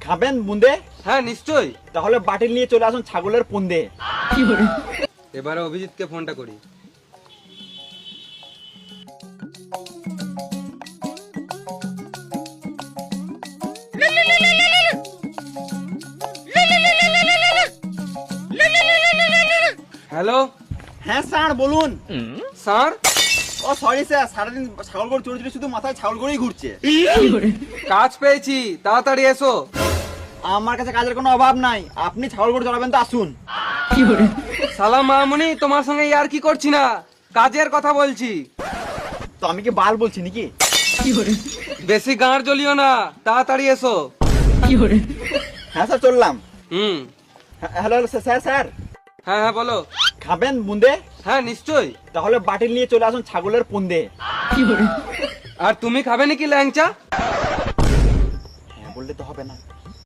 খাবেন বুন্দে? হ্যাঁ নিশ্চয়ই। তাহলে বাটিল নিয়ে চলে আসুন ছাগলের পুন্দে। এবারে অভিজিৎকে ফোনটা করি। হ্যালো হ্যাঁ স্যার বলুন। স্যার, ও সরি স্যার, সারাদিন ছাগল গরু চড়ে চড়ে শুধু মাথায় ছাগল গরুই ঘুরছে। কাজ পেয়েছি, তাড়াতাড়ি এসো। আমার কাছে কাজের কোনো অভাব নাই, আপনি ছাগল গরু চড়াবেন তো আসুন। সালাম মামুনি, তোমার সঙ্গে আর কি করছি না, কাজের কথা বলছি। তো আমি কি বাল বলছি নাকি? বেশি গাঁড় জ্বলিও না, তাড়াতাড়ি এসো। হ্যাঁ স্যার চললাম। হুম। হ্যালো স্যার স্যার, হ্যাঁ হ্যাঁ বলো। খাবেন বুন্দে? হ্যাঁ নিশ্চয়ই। তাহলে বাটিল নিয়ে চলে আসুন ছাগলের পুন্দে। আর তুমি খাবে নাকি ল্যাংচা? হ্যাঁ বললে তো হবে না।